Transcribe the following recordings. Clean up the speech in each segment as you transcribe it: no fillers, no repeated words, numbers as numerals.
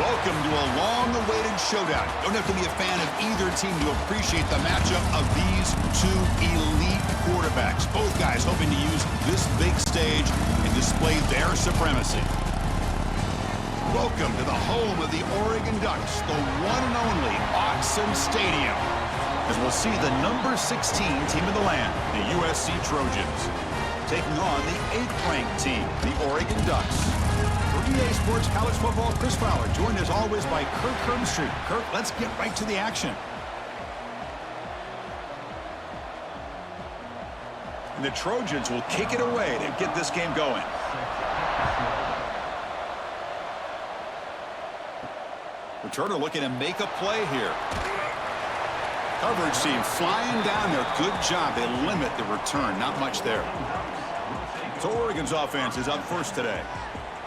Welcome to a long-awaited showdown. Don't have to be a fan of either team to appreciate the matchup of these two elite quarterbacks. Both guys hoping to use this big stage and display their supremacy. Welcome to the home of the Oregon Ducks, the one and only Autzen Stadium, as we'll see the number 16 team in the land, the USC Trojans, taking on the 8th-ranked team, the Oregon Ducks. For EA Sports College Football, Chris Fowler, joined as always by Kirk Herbstreit. Kirk, let's get right to the action. And the Trojans will kick it away to get this game going. Returner looking to make a play here. Coverage team flying down there. Good job. They limit the return. Not much there. So Oregon's offense is up first today.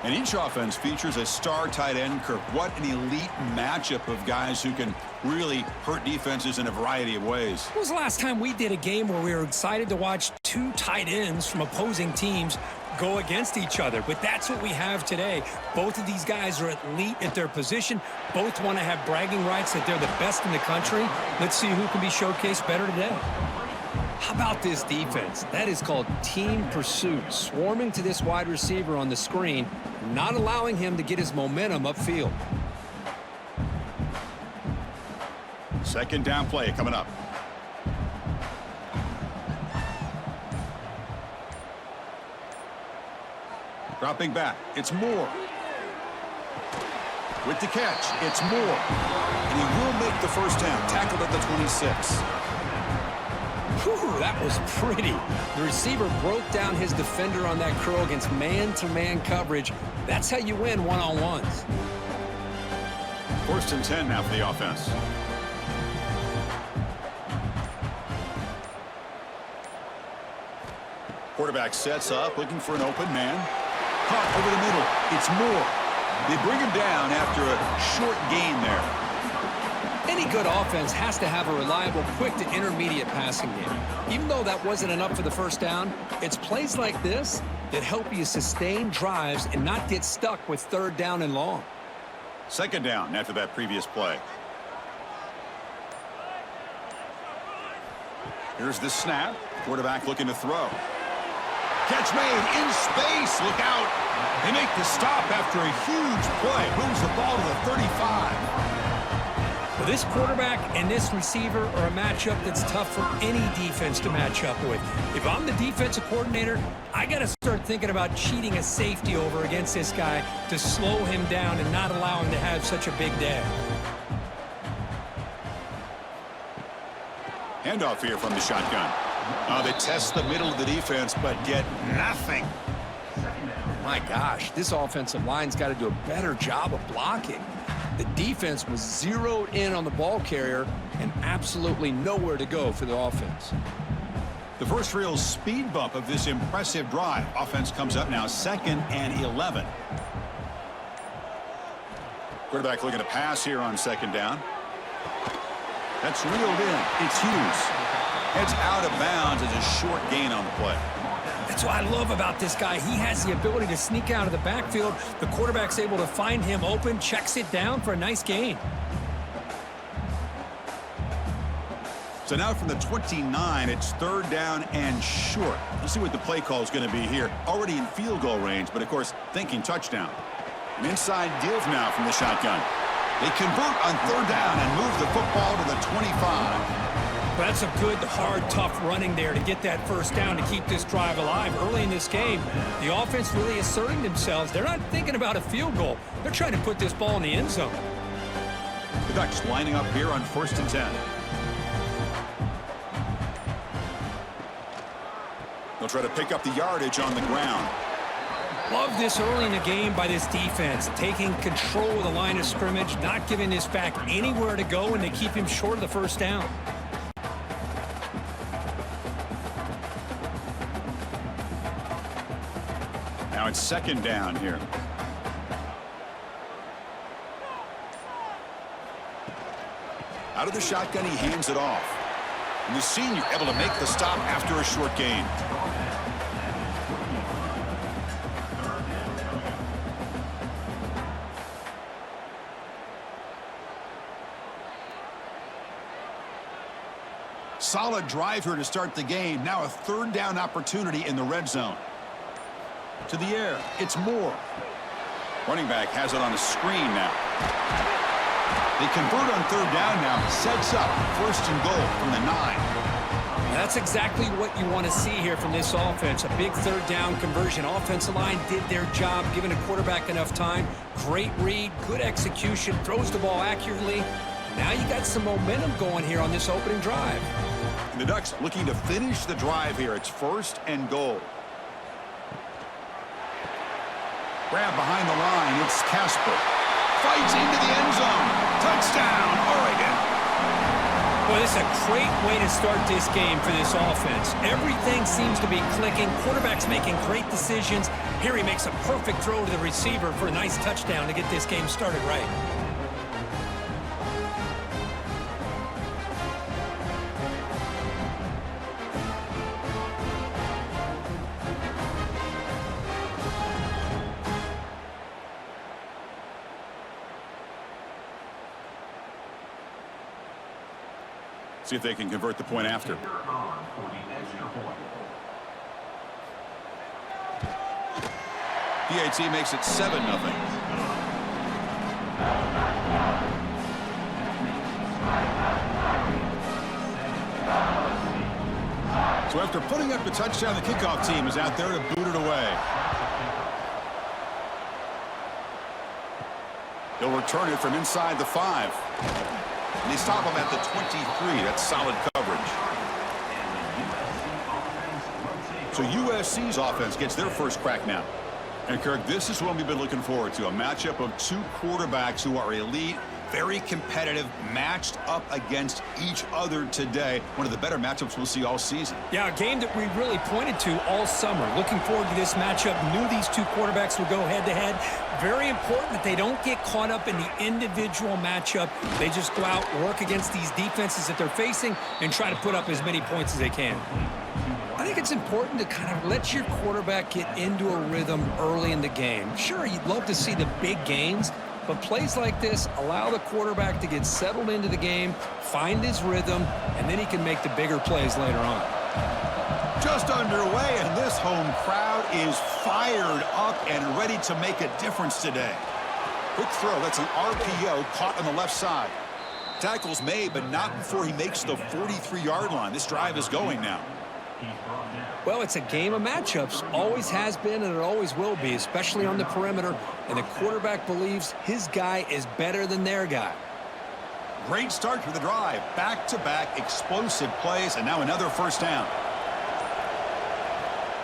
And each offense features a star tight end, Kirk. What an elite matchup of guys who can really hurt defenses in a variety of ways. When was the last time we did a game where we were excited to watch two tight ends from opposing teams go against each other? But that's what we have today. Both of these guys are elite at their position. Both want to have bragging rights that they're the best in the country. Let's see who can be showcased better today. How about this defense? That is called team pursuit. Swarming to this wide receiver on the screen, not allowing him to get his momentum upfield. Second down play coming up. Dropping back, it's Moore. With the catch, it's Moore. And he will make the first down, tackled at the 26. Whew, that was pretty. The receiver broke down his defender on that curl against man-to-man coverage. That's how you win one-on-ones. First and 10 now for the offense. Quarterback sets up, looking for an open man. Caught over the middle. It's Moore. They bring him down after a short gain there. Any good offense has to have a reliable, quick to intermediate passing game. Even though that wasn't enough for the first down, it's plays like this that help you sustain drives and not get stuck with third down and long. Second down after that previous play. Here's the snap. Quarterback looking to throw. Catch made in space. Look out. They make the stop after a huge play. Moves the ball to the 35. Well, this quarterback and this receiver are a matchup that's tough for any defense to match up with. If I'm the defensive coordinator, I got to start thinking about cheating a safety over against this guy to slow him down and not allow him to have such a big day. Handoff here from the shotgun. They test the middle of the defense, but get nothing. My gosh, this offensive line's got to do a better job of blocking. The defense was zeroed in on the ball carrier and absolutely nowhere to go for the offense. The first real speed bump of this impressive drive. Offense comes up now 2nd and 11. Quarterback looking to pass here on 2nd down. That's reeled in. It's Hughes. Heads out of bounds as a short gain on the play. That's what I love about this guy. He has the ability to sneak out of the backfield. The quarterback's able to find him open, checks it down for a nice gain. So now from the 29, it's 3rd down and short. Let's see what the play call is going to be here. Already in field goal range, but of course, thinking touchdown. An inside give now from the shotgun. They convert on 3rd down and move the football to the 25. But that's a good, hard, tough running there to get that first down to keep this drive alive. Early in this game, the offense really asserting themselves. They're not thinking about a field goal. They're trying to put this ball in the end zone. The Ducks lining up here on 1st and 10. They'll try to pick up the yardage on the ground. Love this early in the game by this defense, taking control of the line of scrimmage, not giving this back anywhere to go, and they keep him short of the first down. Now it's 2nd down here. Out of the shotgun, he hands it off. And the senior able to make the stop after a short gain. Solid drive here to start the game. Now a third down opportunity in the red zone. To the air. It's Moore. Running back has it on a screen now. They convert on third down now. Sets up first and goal from the 9. That's exactly what you want to see here from this offense. A big third down conversion. Offensive line did their job, giving a quarterback enough time. Great read, good execution, throws the ball accurately. Now you got some momentum going here on this opening drive. The Ducks looking to finish the drive here. It's first and goal. Grab behind the line. It's Casper. Fights into the end zone. Touchdown, Oregon. Well, this is a great way to start this game for this offense. Everything seems to be clicking. Quarterback's making great decisions. Here he makes a perfect throw to the receiver for a nice touchdown to get this game started right. See if they can convert the point after. PAT makes it 7-0. So after putting up the touchdown, the kickoff team is out there to boot it away. They'll return it from inside the 5. And they stop him at the 23. That's solid coverage. So USC's offense gets their first crack now. And Kirk, this is what we've been looking forward to. A matchup of two quarterbacks who are elite, very competitive, matched up against each other today. One of the better matchups we'll see all season. Yeah, a game that we really pointed to all summer. Looking forward to this matchup. Knew these two quarterbacks would go head-to-head. Very important that they don't get caught up in the individual matchup. They just go out, work against these defenses that they're facing, and try to put up as many points as they can. I think it's important to kind of let your quarterback get into a rhythm early in the game. Sure, you'd love to see the big gains, but plays like this allow the quarterback to get settled into the game, find his rhythm, and then he can make the bigger plays later on. Just underway, and this home crowd is fired up and ready to make a difference today. Quick throw. That's an RPO caught on the left side. Tackle's made, but not before he makes the 43-yard line. This drive is going now. Well, it's a game of matchups. Always has been, and it always will be, especially on the perimeter. And the quarterback believes his guy is better than their guy. Great start to the drive. Back-to-back explosive plays, and now another first down.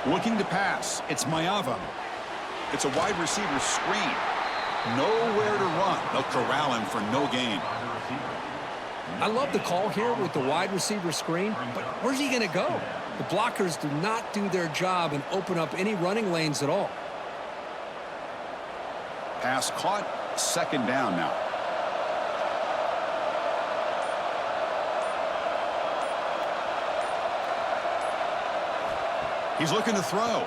Looking to pass. It's Mayava. It's a wide receiver screen. Nowhere to run. They'll corral him for no gain. I love the call here with the wide receiver screen, but where's he going to go? The blockers do not do their job and open up any running lanes at all. Pass caught. Second down now. He's looking to throw.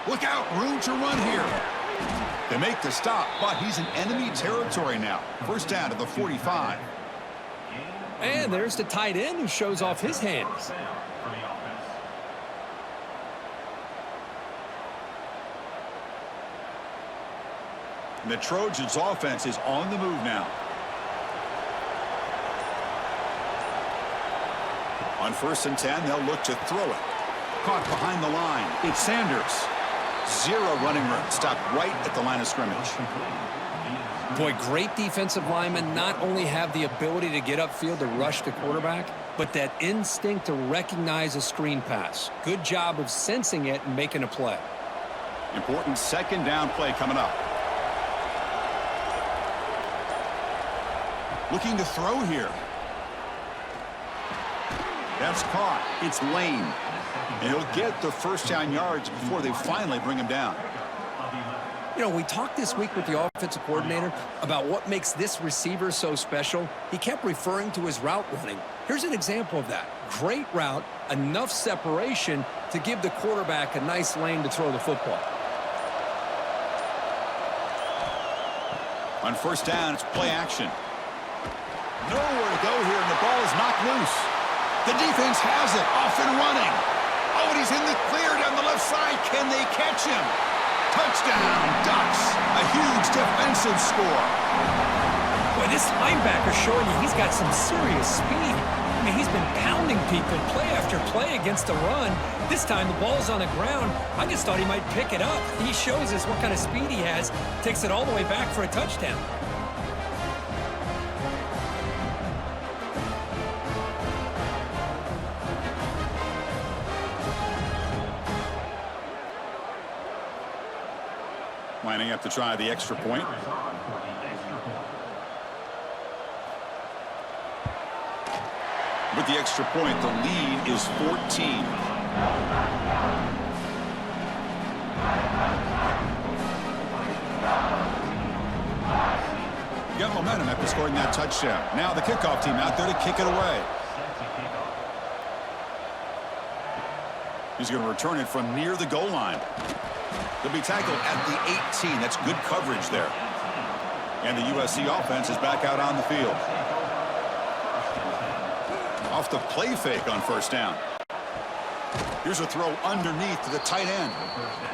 Look out, room to run here. They make the stop, but he's in enemy territory now. First down to the 45. And there's the tight end who shows off his hands. And the Trojans' offense is on the move now. On 1st and 10, they'll look to throw it. Caught behind the line. It's Sanders. Zero running room. Stopped right at the line of scrimmage. Boy, great defensive linemen not only have the ability to get upfield to rush the quarterback, but that instinct to recognize a screen pass. Good job of sensing it and making a play. Important second down play coming up. Looking to throw here. That's caught. It's Lane. And he'll get the first down yards before they finally bring him down. You know, we talked this week with the offensive coordinator about what makes this receiver so special. He kept referring to his route running. Here's an example of that. Great route, enough separation to give the quarterback a nice lane to throw the football. On 1st down, it's play action. Nowhere to go here, and the ball is knocked loose. The defense has it, off and running. Oh, and he's in the clear down the left side. Can they catch him? Touchdown, Ducks. A huge defensive score. Boy, this linebacker showing you he's got some serious speed. I mean, he's been pounding people play after play against the run. This time, the ball's on the ground. I just thought he might pick it up. He shows us what kind of speed he has. Takes it all the way back for a touchdown. Lining up to try the extra point. With the extra point, the lead is 14. Got momentum after scoring that touchdown. Now the kickoff team out there to kick it away. He's going to return it from near the goal line. They'll be tackled at the 18. That's good coverage there. And the USC offense is back out on the field. Off the play fake on first down. Here's a throw underneath to the tight end.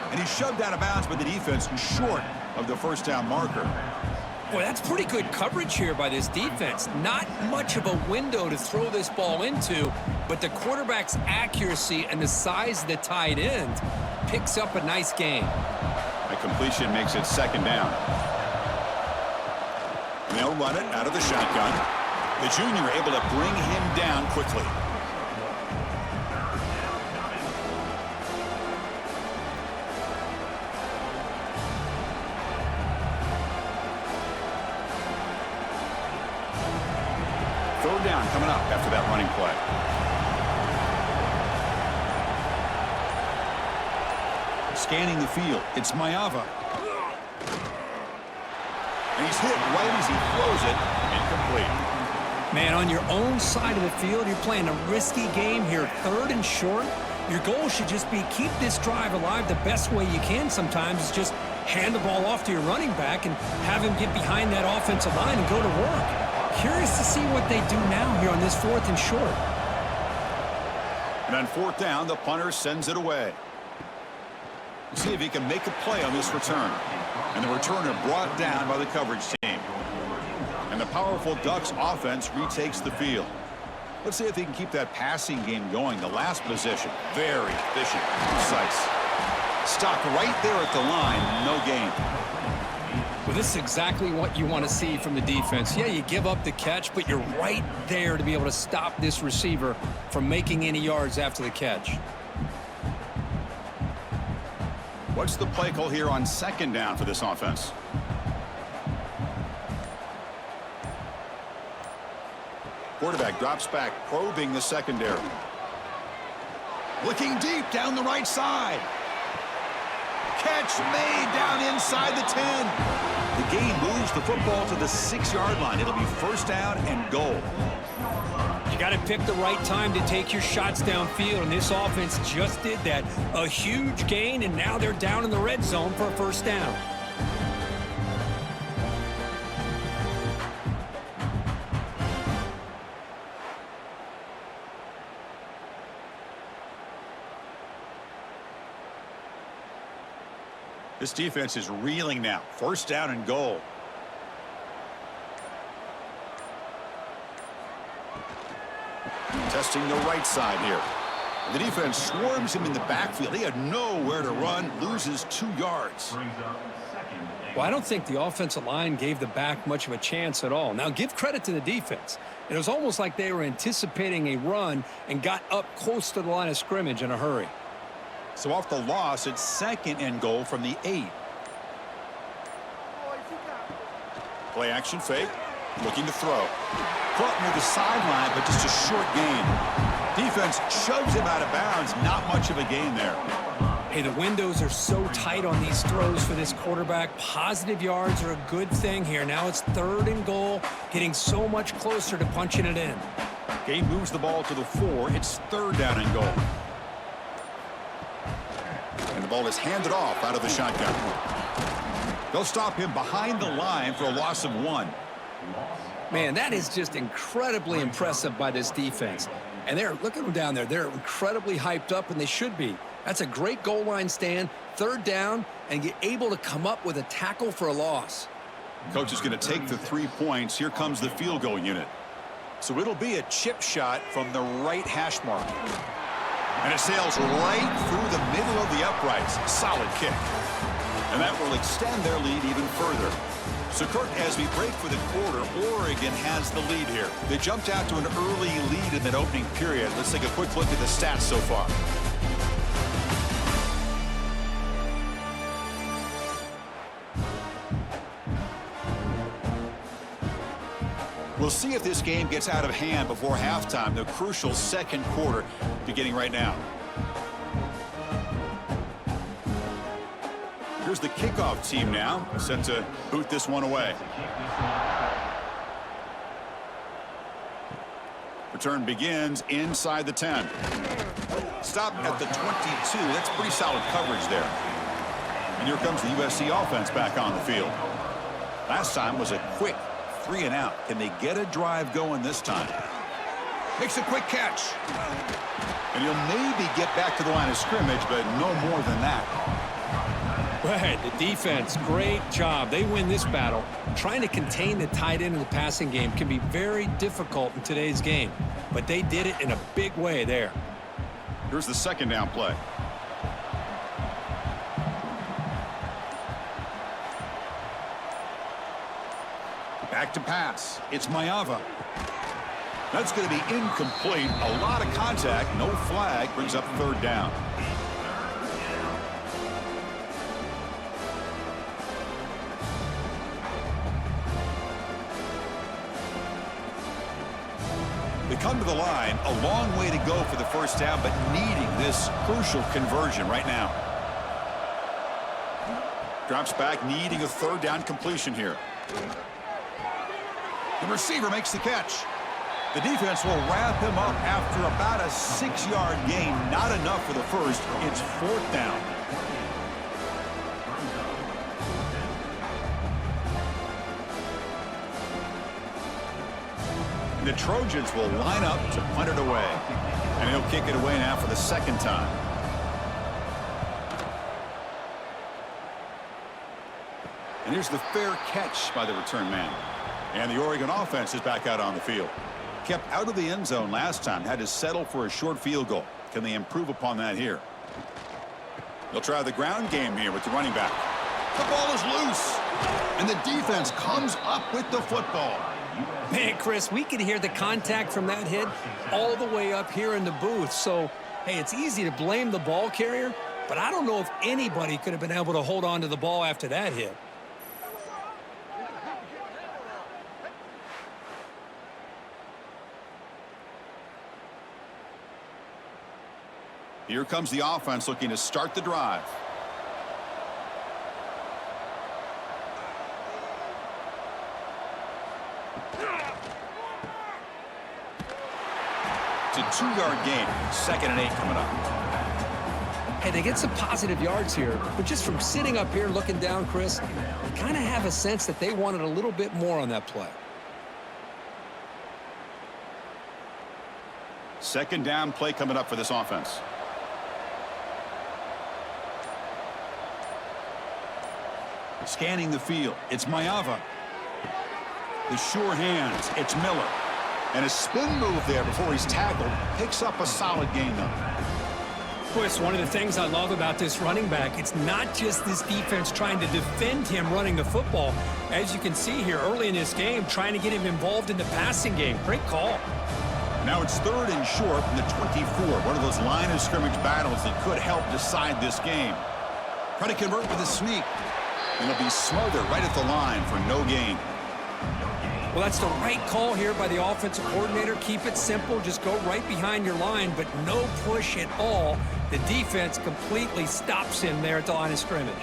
And he's shoved out of bounds by the defense short of the first down marker. Boy, that's pretty good coverage here by this defense. Not much of a window to throw this ball into, but the quarterback's accuracy and the size of the tight end picks up a nice gain. A completion makes it second down. And they'll run it out of the shotgun. The junior able to bring him down quickly. Third down coming up after that running play. Scanning the field, it's Mayava. And he's hit right as he throws it. Incomplete. Man, on your own side of the field, you're playing a risky game here, third and short. Your goal should just be keep this drive alive the best way you can sometimes is just hand the ball off to your running back and have him get behind that offensive line and go to work. Curious to see what they do now here on this fourth and short. And on fourth down, the punter sends it away. We'll see if he can make a play on this return. And the returner brought down by the coverage team. And the powerful Ducks offense retakes the field. Let's see if he can keep that passing game going. The last possession, very efficient, precise. Stopped right there at the line, no gain. Well, this is exactly what you want to see from the defense. Yeah, you give up the catch, but you're right there to be able to stop this receiver from making any yards after the catch. What's the play call here on second down for this offense? Quarterback drops back, probing the secondary. Looking deep down the right side. Catch made down inside the 10. The gain moves the football to the 6-yard line. It'll be first down and goal. You got to pick the right time to take your shots downfield, and this offense just did that. A huge gain, and now they're down in the red zone for a first down. This defense is reeling now. First down and goal. Testing the right side here. The defense swarms him in the backfield. He had nowhere to run, loses 2 yards. Well, I don't think the offensive line gave the back much of a chance at all. Now, give credit to the defense. It was almost like they were anticipating a run and got up close to the line of scrimmage in a hurry. So off the loss, it's second and goal from the 8. Play action fake. Looking to throw. Caught near the sideline, but just a short gain. Defense shoves him out of bounds. Not much of a gain there. Hey, the windows are so tight on these throws for this quarterback. Positive yards are a good thing here. Now it's third and goal, getting so much closer to punching it in. Game moves the ball to the 4. It's third down and goal. And the ball is handed off out of the shotgun. They'll stop him behind the line for a loss of 1. Man, that is just incredibly impressive by this defense. And look at them down there. They're incredibly hyped up, and they should be. That's a great goal line stand, third down, and get able to come up with a tackle for a loss. Coach is going to take the 3 points. Here comes the field goal unit. So it'll be a chip shot from the right hash mark. And it sails right through the middle of the uprights. Solid kick. And that will extend their lead even further. So, Kirk, as we break for the quarter, Oregon has the lead here. They jumped out to an early lead in that opening period. Let's take a quick look at the stats so far. We'll see if this game gets out of hand before halftime, the crucial second quarter beginning right now. Here's the kickoff team now, set to boot this one away. Return begins inside the 10. Stop at the 22. That's pretty solid coverage there. And here comes the USC offense back on the field. Last time was a quick 3 and out. Can they get a drive going this time? Makes a quick catch. And he'll maybe get back to the line of scrimmage, but no more than that. Right, the defense, great job. They win this battle. Trying to contain the tight end in the passing game can be very difficult in today's game, but they did it in a big way there. Here's the second down play. Back to pass. It's Mayava. That's going to be incomplete. A lot of contact. No flag. Brings up third down. They come to the line. A long way to go for the first down, but needing this crucial conversion right now. Drops back, needing a third down completion here. The receiver makes the catch. The defense will wrap him up after about a 6-yard gain. Not enough for the first. It's fourth down. The Trojans will line up to punt it away. And he'll kick it away now for the second time. And here's the fair catch by the return man. And the Oregon offense is back out on the field. Kept out of the end zone last time. Had to settle for a short field goal. Can they improve upon that here? They'll try the ground game here with the running back. The ball is loose. And the defense comes up with the football. Man, Chris, we could hear the contact from that hit all the way up here in the booth. So, hey, it's easy to blame the ball carrier, but I don't know if anybody could have been able to hold on to the ball after that hit. Here comes the offense looking to start the drive. It's a 2-yard gain. 2nd and 8 coming up. Hey, they get some positive yards here, but just from sitting up here looking down, Chris, you kind of have a sense that they wanted a little bit more on that play. Second down play coming up for this offense. Scanning the field. It's Mayava. The sure hands. It's Miller. And a spin move there before he's tackled. Picks up a solid gain, though. Chris, one of the things I love about this running back, it's not just this defense trying to defend him running the football. As you can see here early in this game, trying to get him involved in the passing game. Great call. Now it's 3rd and short from the 24. One of those line of scrimmage battles that could help decide this game. Try to convert with a sneak. And it'll be smothered right at the line for no gain. Well, that's the right call here by the offensive coordinator. Keep it simple. Just go right behind your line, but no push at all. The defense completely stops him there at the line of scrimmage.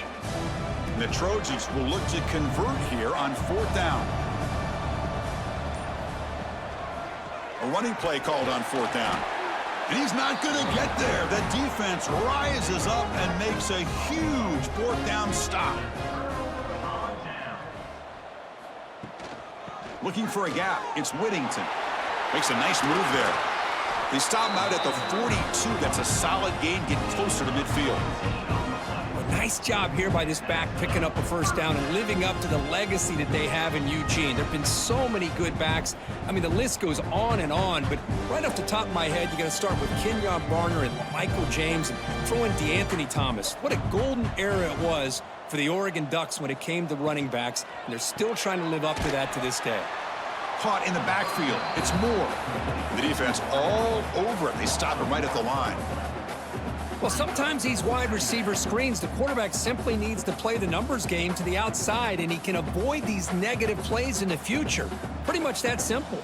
The Trojans will look to convert here on 4th down. A running play called on 4th down. And he's not going to get there. The defense rises up and makes a huge 4th down stop. Looking for a gap. It's Whittington. Makes a nice move there. They stop him out at the 42. That's a solid gain, getting closer to midfield. A nice job here by this back picking up a first down and living up to the legacy that they have in Eugene. There have been so many good backs. I mean, the list goes on, but right off the top of my head, you got to start with Kenyon Barner and Michael James and throw in DeAnthony Thomas. What a golden era it was for the Oregon Ducks when it came to running backs, and they're still trying to live up to that to this day. Caught in the backfield. It's Moore. The defense all over it. They stop him right at the line. Well, sometimes these wide receiver screens, the quarterback simply needs to play the numbers game to the outside, and he can avoid these negative plays in the future. Pretty much that simple.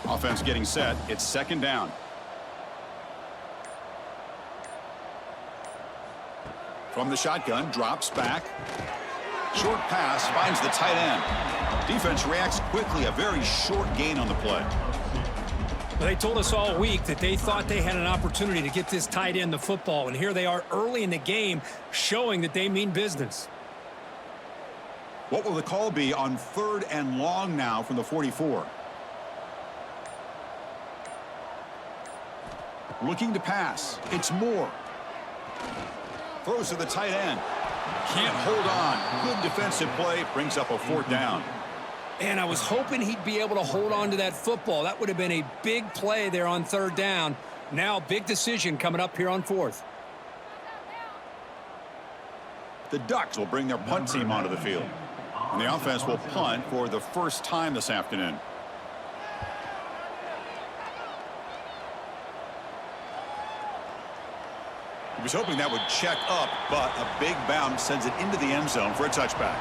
Offense getting set. It's second down. From the shotgun, drops back. Short pass, finds the tight end. Defense reacts quickly, a very short gain on the play. Well, they told us all week that they thought they had an opportunity to get this tight end the football, and here they are early in the game showing that they mean business. What will the call be on 3rd and long now from the 44? Looking to pass. It's Moore. Throws to the tight end. Can't hold on. Good defensive play. Brings up a 4th down. And I was hoping he'd be able to hold on to that football. That would have been a big play there on 3rd down. Now, big decision coming up here on 4th. The Ducks will bring their punt team onto the field. And the offense will punt for the first time this afternoon. He was hoping that would check up, but a big bounce sends it into the end zone for a touchback.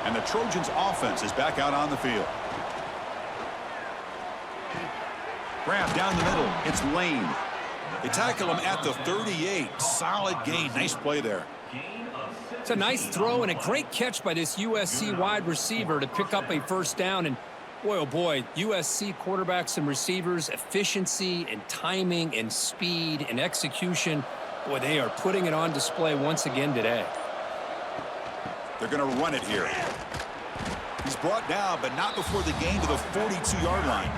And the Trojans' offense is back out on the field. Grab down the middle. It's Lane. They tackle him at the 38. Solid gain. Nice play there. It's a nice throw and a great catch by this USC wide receiver to pick up a first down. And boy, oh boy, USC quarterbacks and receivers, efficiency and timing and speed and execution. Boy, they are putting it on display once again today. They're going to run it here. He's brought down, but not before the gain to the 42-yard line.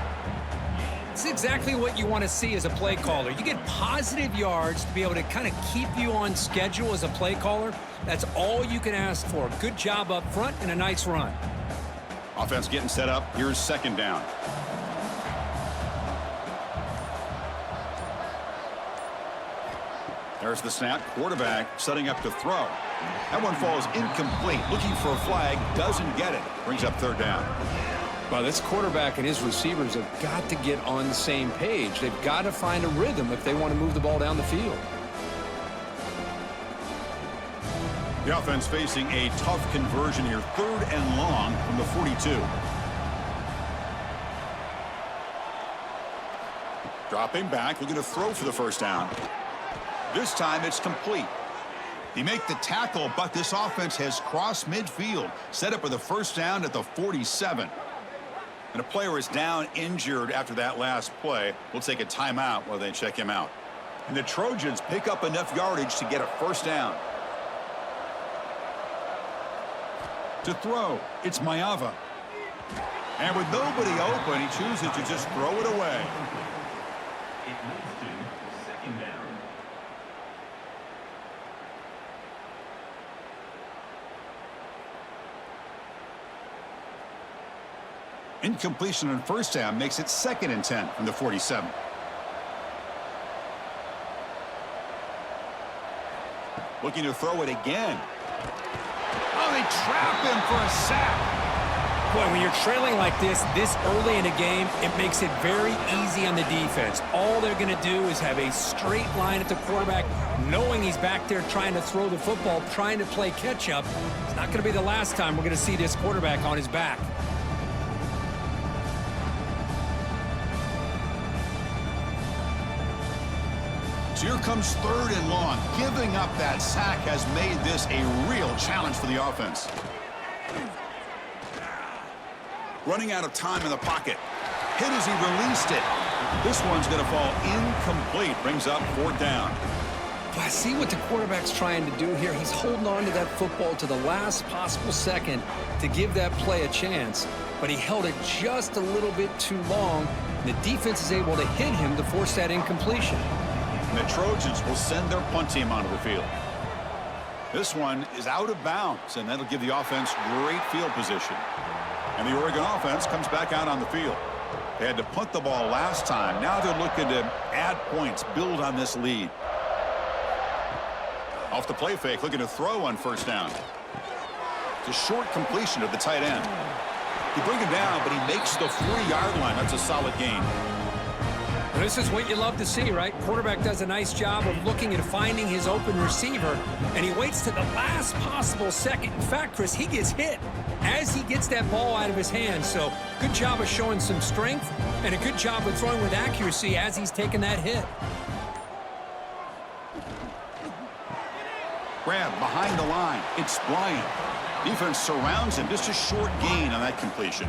It's exactly what you want to see as a play caller. You get positive yards to be able to kind of keep you on schedule as a play caller. That's all you can ask for. Good job up front and a nice run. Offense getting set up. Here's second down. There's the snap. Quarterback setting up to throw. That one falls incomplete. Looking for a flag. Doesn't get it. Brings up 3rd down. Well, this quarterback and his receivers have got to get on the same page. They've got to find a rhythm if they want to move the ball down the field. The offense facing a tough conversion here. 3rd and long from the 42. Dropping back. Looking to throw for the first down. This time it's complete. They make the tackle, but this offense has crossed midfield. Set up with a first down at the 47. And a player is down injured after that last play. We'll take a timeout while they check him out. And the Trojans pick up enough yardage to get a first down. To throw, it's Mayava. And with nobody open, he chooses to just throw it away. It moves to second down. Incompletion on first down makes it 2nd and 10 from the 47. Looking to throw it again. Oh, they trap him for a sack. Boy, when you're trailing like this early in a game, it makes it very easy on the defense. All they're going to do is have a straight line at the quarterback, knowing he's back there trying to throw the football, trying to play catch-up. It's not going to be the last time we're going to see this quarterback on his back. So here comes 3rd and long. Giving up that sack has made this a real challenge for the offense. Running out of time in the pocket. Hit as he released it. This one's going to fall incomplete. Brings up 4th down. I see what the quarterback's trying to do here. He's holding on to that football to the last possible second to give that play a chance, but he held it just a little bit too long. And the defense is able to hit him to force that incompletion. And the Trojans will send their punt team onto the field. This one is out of bounds, and that'll give the offense great field position. And the Oregon offense comes back out on the field. They had to punt the ball last time. Now they're looking to add points, build on this lead. Off the play fake, looking to throw on first down. It's a short completion to the tight end. You bring him down, but he makes the 40-yard line. That's a solid gain. This is what you love to see, right? Quarterback does a nice job of looking and finding his open receiver, and he waits to the last possible second. In fact, Chris, he gets hit as he gets that ball out of his hands. So good job of showing some strength and a good job of throwing with accuracy as he's taking that hit. Grab behind the line. It's Bryant. Defense surrounds him. Just a short gain on that completion.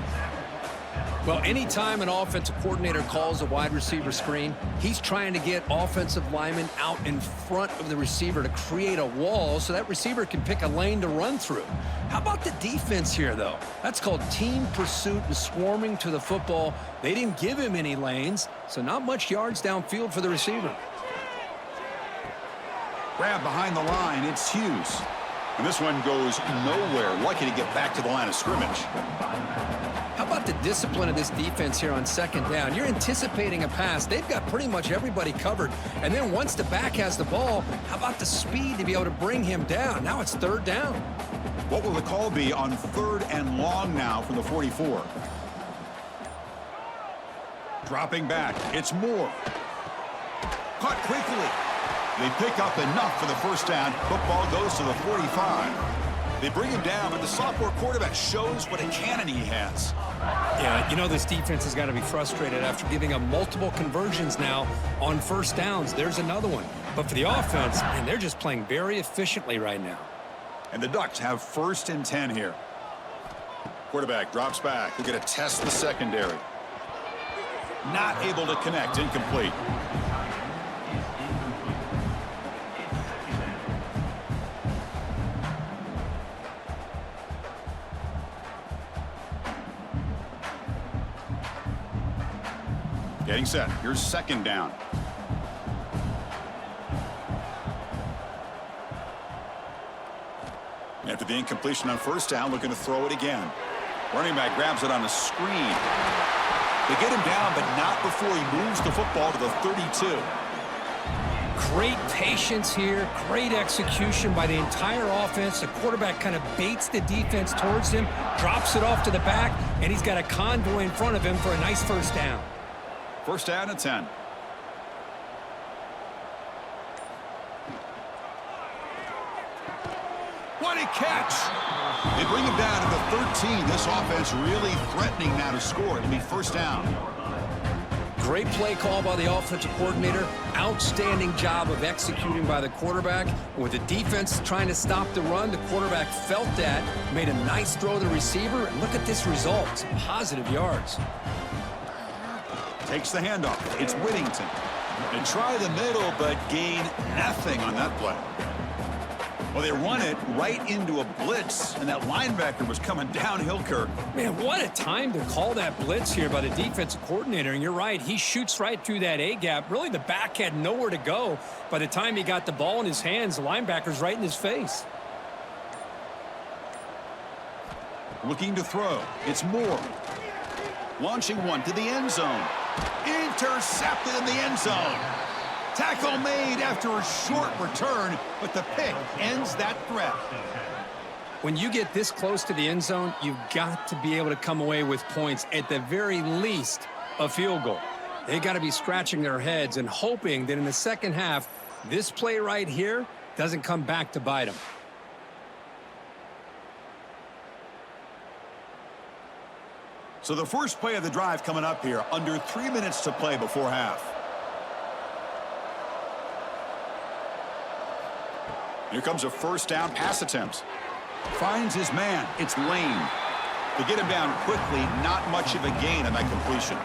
Well, anytime an offensive coordinator calls a wide receiver screen, he's trying to get offensive linemen out in front of the receiver to create a wall so that receiver can pick a lane to run through. How about the defense here, though? That's called team pursuit and swarming to the football. They didn't give him any lanes, so not much yards downfield for the receiver. Grab behind the line. It's Hughes. And this one goes nowhere. Lucky to get back to the line of scrimmage. How about the discipline of this defense here on second down? You're anticipating a pass. They've got pretty much everybody covered. And then once the back has the ball, how about the speed to be able to bring him down? Now it's third down. What will the call be on 3rd and long now from the 44? Dropping back. It's Moore. Caught quickly. They pick up enough for the first down. Football goes to the 45. They bring him down, but the sophomore quarterback shows what a cannon he has. Yeah, you know this defense has got to be frustrated after giving up multiple conversions now on first downs. There's another one. But for the offense, man, they're just playing very efficiently right now. And the Ducks have 1st and 10 here. Quarterback drops back. They're going to test the secondary. Not able to connect. Incomplete. Getting set. Here's 2nd down. After the incompletion on first down, looking to throw it again. Running back grabs it on a screen. They get him down, but not before he moves the football to the 32. Great patience here. Great execution by the entire offense. The quarterback kind of baits the defense towards him, drops it off to the back, and he's got a convoy in front of him for a nice first down. 1st down and 10. What a catch! They bring him down to the 13. This offense really threatening now to score. It'll be 1st down. Great play call by the offensive coordinator. Outstanding job of executing by the quarterback. With the defense trying to stop the run, the quarterback felt that, made a nice throw to the receiver, and look at this result. Some positive yards. Takes the handoff. It's Whittington. They try the middle, but gain nothing on that play. Well, they run it right into a blitz, and that linebacker was coming downhill, Kirk. Man, what a time to call that blitz here by the defensive coordinator. And you're right, he shoots right through that A-gap. Really, the back had nowhere to go. By the time he got the ball in his hands, the linebacker's right in his face. Looking to throw. It's Moore. Launching one to the end zone. Intercepted in the end zone. Tackle made after a short return, but the pick ends that threat. When you get this close to the end zone, you've got to be able to come away with points, at the very least, a field goal. They got to be scratching their heads and hoping that in the second half, this play right here doesn't come back to bite them. So the first play of the drive coming up here, under 3 minutes to play before half. Here comes a 1st down pass attempt. Finds his man. It's Lane. To get him down quickly, not much of a gain on that completion.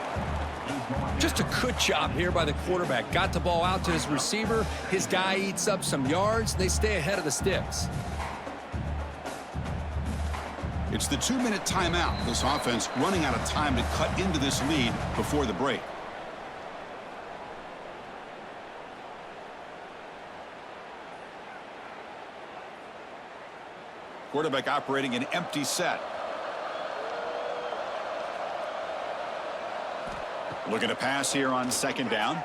Just a good job here by the quarterback. Got the ball out to his receiver. His guy eats up some yards. They stay ahead of the sticks. It's the 2-minute timeout. This offense running out of time to cut into this lead before the break. Quarterback operating an empty set. Looking to pass here on second down.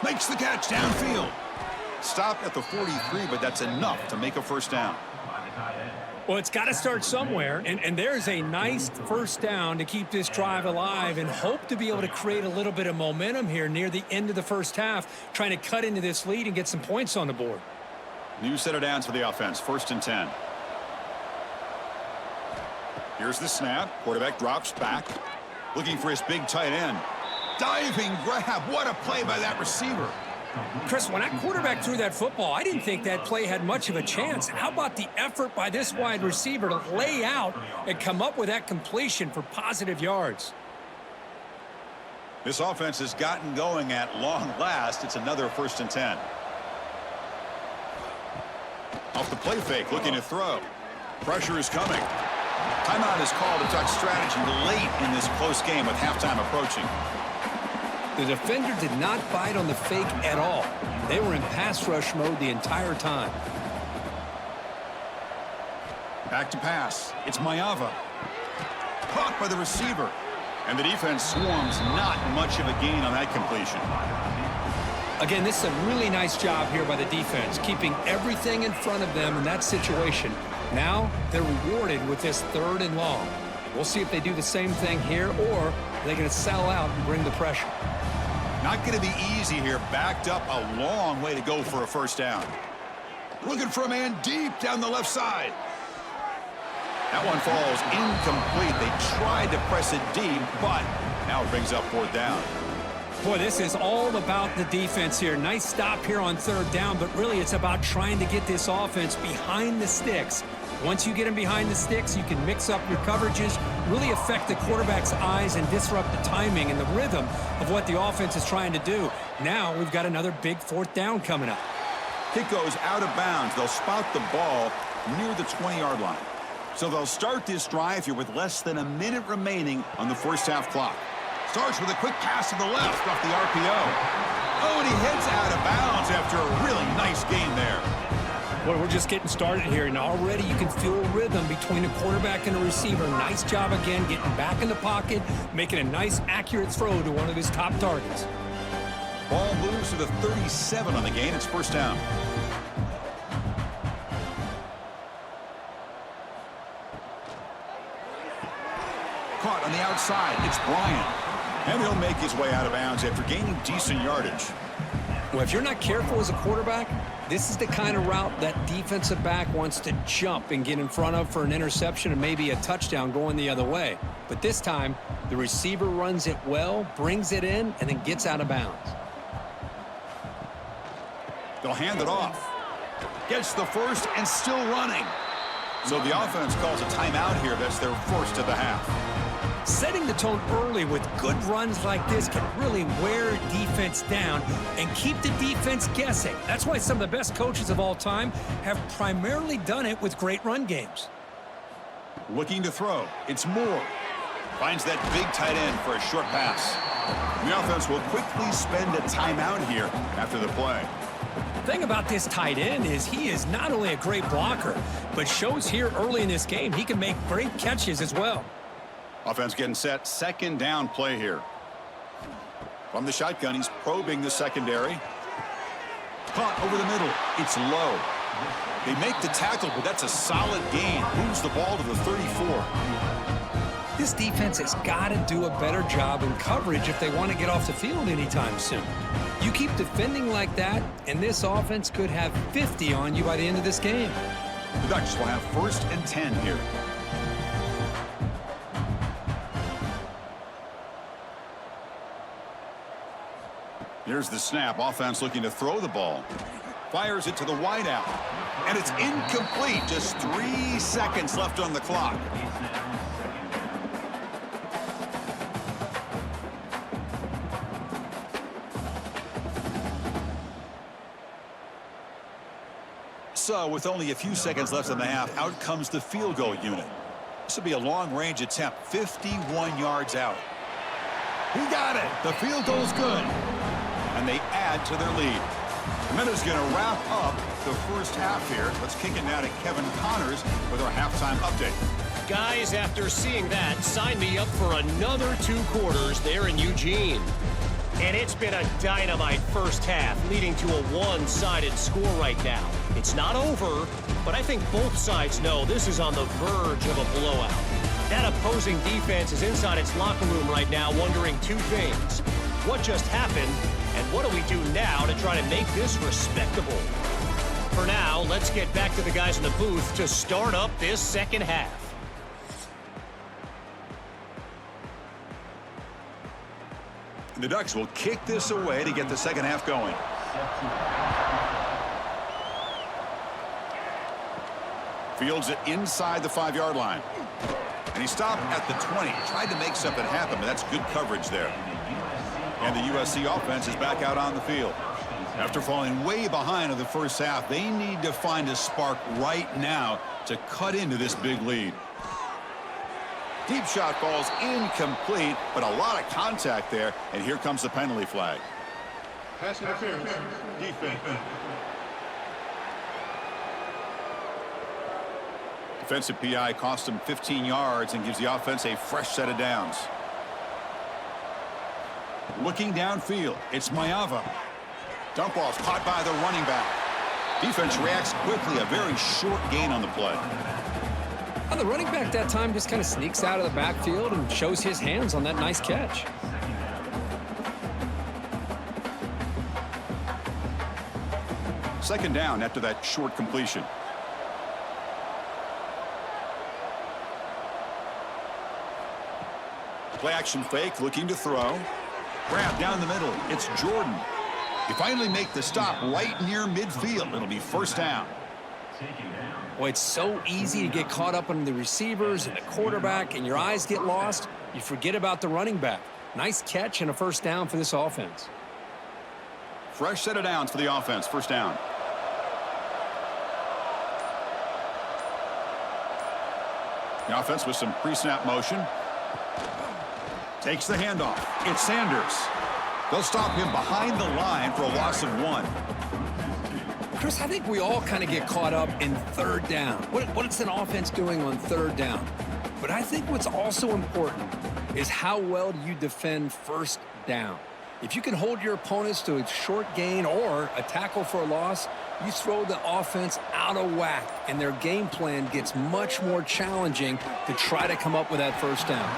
Makes the catch downfield. Stop at the 43, but that's enough to make a first down. Well, it's got to start somewhere, and there's a nice first down to keep this drive alive and hope to be able to create a little bit of momentum here near the end of the first half, trying to cut into this lead and get some points on the board. New set of downs for the offense, 1st and 10. Here's the snap. Quarterback drops back, looking for his big tight end. Diving grab. What a play by that receiver. Chris, when that quarterback threw that football, I didn't think that play had much of a chance. How about the effort by this wide receiver to lay out and come up with that completion for positive yards? This offense has gotten going at long last. It's another 1st and 10. Off the play fake, looking to throw. Pressure is coming. Timeout is called to talk strategy late in this close game with halftime approaching. The defender did not bite on the fake at all. They were in pass rush mode the entire time. Back to pass. It's Mayava. Caught by the receiver. And the defense swarms. Not much of a gain on that completion. Again, this is a really nice job here by the defense, keeping everything in front of them in that situation. Now they're rewarded with this 3rd and long. We'll see if they do the same thing here, or they're going to sell out and bring the pressure. Not going to be easy here. Backed up a long way to go for a first down. Looking for a man deep down the left side. That one falls incomplete. They tried to press it deep, but now it brings up 4th down. Boy, this is all about the defense here. Nice stop here on 3rd down, but really it's about trying to get this offense behind the sticks. Once you get them behind the sticks, you can mix up your coverages, really affect the quarterback's eyes and disrupt the timing and the rhythm of what the offense is trying to do. Now we've got another big 4th down coming up. Kick goes out of bounds. They'll spot the ball near the 20-yard line. So they'll start this drive here with less than a minute remaining on the first half clock. Starts with a quick pass to the left off the RPO. Oh, and he heads out of bounds after a really nice gain there. Well, we're just getting started here, and already you can feel a rhythm between a quarterback and a receiver. Nice job again getting back in the pocket, making a nice, accurate throw to one of his top targets. Ball moves to the 37 on the gain. It's first down. Caught on the outside. It's Bryant. And he'll make his way out of bounds after gaining decent yardage. Well, if you're not careful as a quarterback, this is the kind of route that defensive back wants to jump and get in front of for an interception and maybe a touchdown going the other way. But this time, the receiver runs it well, brings it in, and then gets out of bounds. They'll hand it off. Gets the first and still running. So the offense calls a timeout here. That's their first of the half. Setting the tone early with good runs like this can really wear defense down and keep the defense guessing. That's why some of the best coaches of all time have primarily done it with great run games. Looking to throw. It's Moore. Finds that big tight end for a short pass. The offense will quickly spend a timeout here after the play. The thing about this tight end is he is not only a great blocker, but shows here early in this game he can make great catches as well. Offense getting set. 2nd down play here. From the shotgun, he's probing the secondary. Caught over the middle. It's low. They make the tackle, but that's a solid gain. Moves the ball to the 34. This defense has got to do a better job in coverage if they want to get off the field anytime soon. You keep defending like that, and this offense could have 50 on you by the end of this game. The Ducks will have 1st and 10 here. Here's the snap. Offense looking to throw the ball. Fires it to the wideout. And it's incomplete. Just 3 seconds left on the clock. So with only a few seconds left in the half, out comes the field goal unit. This will be a long-range attempt, 51 yards out. He got it. The field goal's good. And they add to their lead. The Minutes going to wrap up the first half here. Let's kick it now to Kevin Connors with our halftime update. Guys, after seeing that, sign me up for another 2 quarters there in Eugene. And it's been a dynamite first half, leading to a one-sided score right now. It's not over, but I think both sides know this is on the verge of a blowout. That opposing defense is inside its locker room right now wondering 2 things. What just happened, and what do we do now to try to make this respectable? For now, let's get back to the guys in the booth to start up this second half. The Ducks will kick this away to get the second half going. Fields it inside the 5-yard line. And he stopped at the 20. Tried to make something happen, but that's good coverage there. And the USC offense is back out on the field. After falling way behind in the first half, they need to find a spark right now to cut into this big lead. Deep shot falls incomplete, but a lot of contact there, and here comes the penalty flag. Pass interference. Defense. Defensive PI cost him 15 yards and gives the offense a fresh set of downs. Looking downfield, it's Mayava. Dump ball's caught by the running back. Defense reacts quickly, a very short gain on the play. And the running back that time just kind of sneaks out of the backfield and shows his hands on that nice catch. Second down after that short completion. Play action fake, looking to throw. Grab down the middle. It's Jordan. You finally make the stop right near midfield. It'll be first down. Boy, it's so easy to get caught up on the receivers and the quarterback, and your eyes get lost. You forget about the running back. Nice catch and a first down for this offense. Fresh set of downs for the offense. First down. The offense with some pre-snap motion. Takes the handoff. It's Sanders. They'll stop him behind the line for a loss of 1. Chris, I think we all kind of get caught up in third down. What's an offense doing on third down? But I think what's also important is how well do you defend first down. If you can hold your opponents to a short gain or a tackle for a loss, you throw the offense out of whack, and their game plan gets much more challenging to try to come up with that first down.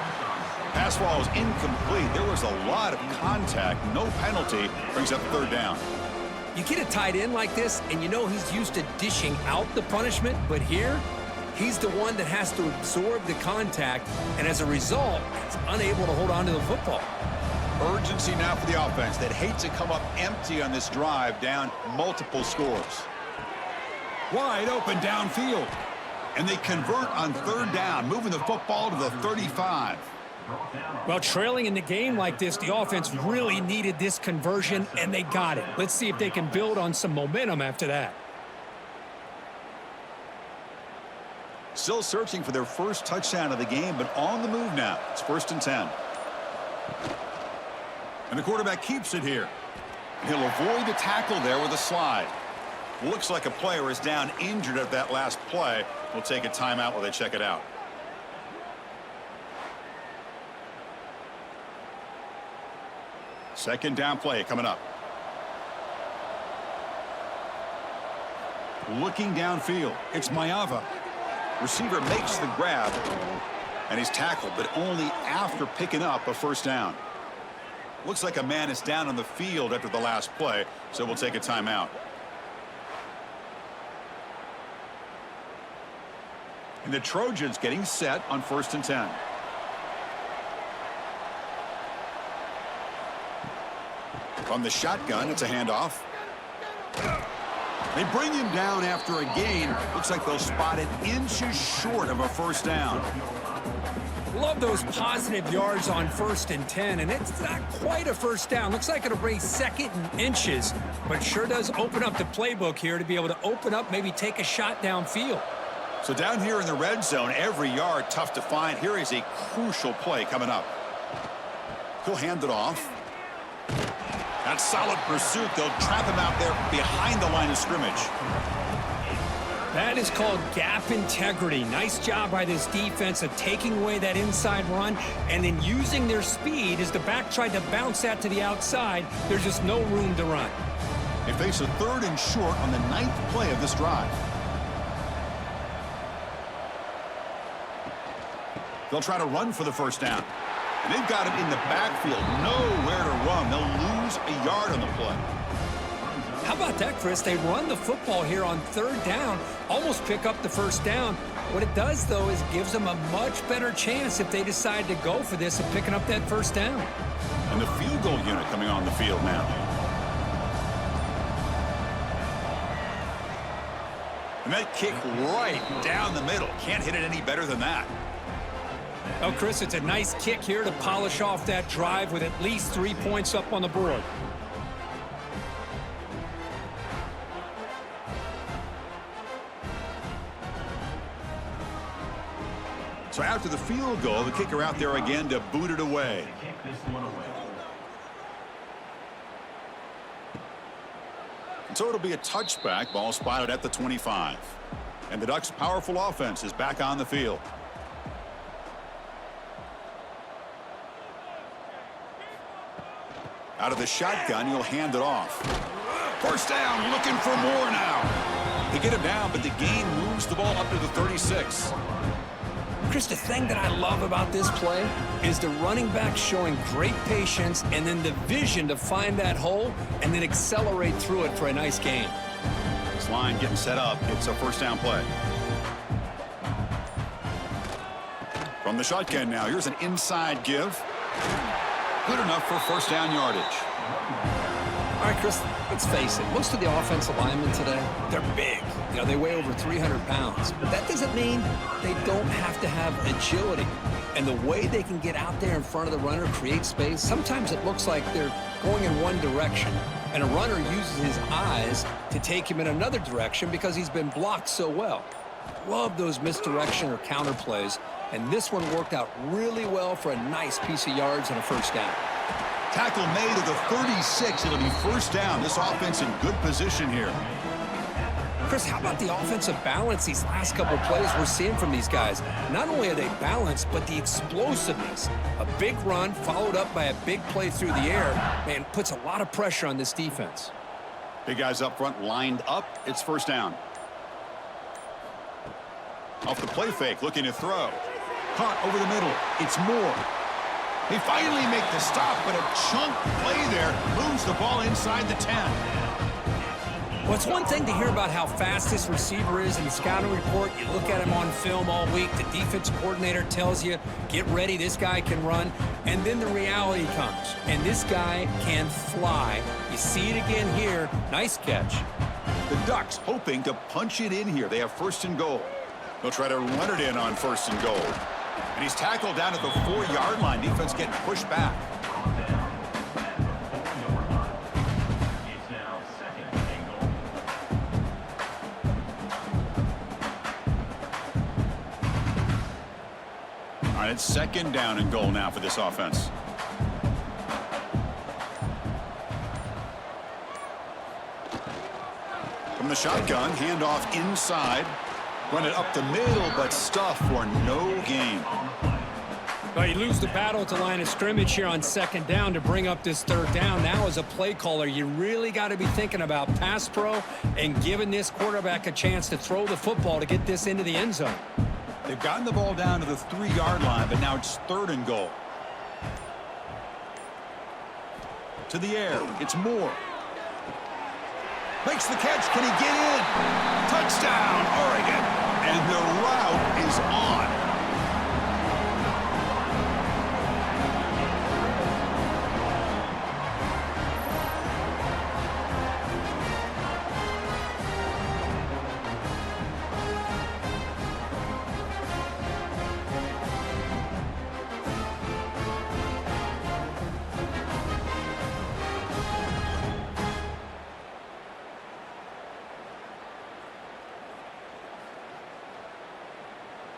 Pass ball is incomplete. There was a lot of contact. No penalty. Brings up third down. You get a tight end like this, and you know he's used to dishing out the punishment, but here, he's the one that has to absorb the contact, and as a result, he's unable to hold on to the football. Urgency now for the offense. They'd hate to come up empty on this drive, down multiple scores. Wide open downfield. And they convert on third down, moving the football to the 35. Well, trailing in the game like this, the offense really needed this conversion, and they got it. Let's see if they can build on some momentum after that. Still searching for their first touchdown of the game, but on the move now. It's 1st and 10. And the quarterback keeps it here. He'll avoid the tackle there with a slide. Looks like a player is down injured at that last play. We'll take a timeout while they check it out. Second down play coming up. Looking downfield, it's Mayava. Receiver makes the grab, and he's tackled, but only after picking up a first down. Looks like a man is down on the field after the last play, so we'll take a timeout. And the Trojans getting set on 1st and 10. From the shotgun, it's a handoff. They bring him down after a gain. Looks like they'll spot it inches short of a first down. Love those positive yards on 1st and 10, and it's not quite a first down. Looks like it'll bring 2nd and inches, but sure does open up the playbook here to be able to open up, maybe take a shot downfield. So down here in the red zone, every yard tough to find. Here is a crucial play coming up. He'll hand it off. That's solid pursuit. They'll trap him out there behind the line of scrimmage. That is called gap integrity. Nice job by this defense of taking away that inside run and then using their speed as the back tried to bounce that to the outside. There's just no room to run. They face a 3rd and short on the 9th play of this drive. They'll try to run for the first down. And they've got him in the backfield. Nowhere to run. They'll lose a yard on the play. How about that, Chris? They run the football here on 3rd down, almost pick up the first down. What it does, though, is gives them a much better chance if they decide to go for this of picking up that first down. And the field goal unit coming on the field now. And that kick right down the middle. Can't hit it any better than that. Oh, Chris, it's a nice kick here to polish off that drive with at least 3 points up on the board. So after the field goal, the kicker out there again to boot it away. Kick this one away. And so it'll be a touchback. Ball spotted at the 25. And the Ducks' powerful offense is back on the field. Out of the shotgun, he'll hand it off. First down, looking for more now. They get him down, but the gain moves the ball up to the 36. Chris, the thing that I love about this play is the running back showing great patience and then the vision to find that hole and then accelerate through it for a nice gain. This line getting set up. It's a first down play. From the shotgun now, here's an inside give. Good enough for first down yardage. All right, Chris, let's face it. Most of the offensive linemen today, they're big. You know, they weigh over 300 pounds. But that doesn't mean they don't have to have agility. And the way they can get out there in front of the runner, create space, sometimes it looks like they're going in one direction. And a runner uses his eyes to take him in another direction because he's been blocked so well. Love those misdirection or counter plays. And this one worked out really well for a nice piece of yards and a first down. Tackle made at the 36. It'll be first down. This offense in good position here. Chris, how about the offensive balance these last couple plays we're seeing from these guys? Not only are they balanced, but the explosiveness. A big run followed up by a big play through the air, man, puts a lot of pressure on this defense. Big guys up front lined up. It's first down. Off the play fake, looking to throw. Caught over the middle. It's Moore. They finally make the stop, but a chunk play there moves the ball inside the 10. Well, it's one thing to hear about how fast this receiver is in the scouting report. You look at him on film all week. The defensive coordinator tells you, get ready, this guy can run. And then the reality comes, and this guy can fly. You see it again here. Nice catch. The Ducks hoping to punch it in here. They have first and goal. They'll try to run it in on first and goal. And he's tackled down at the 4-yard line. Defense getting pushed back. It's now 2nd and goal. All right, it's 2nd down and goal now for this offense. From the shotgun, handoff inside. Run it up the middle, but stuff for no gain. Well, you lose the battle at the line of scrimmage here on 2nd down to bring up this 3rd down. Now, as a play caller, you really got to be thinking about pass pro and giving this quarterback a chance to throw the football to get this into the end zone. They've gotten the ball down to the 3-yard line, but now it's 3rd and goal. To the air, it's Moore. Makes the catch. Can he get in? Touchdown, Oregon. And the route is on.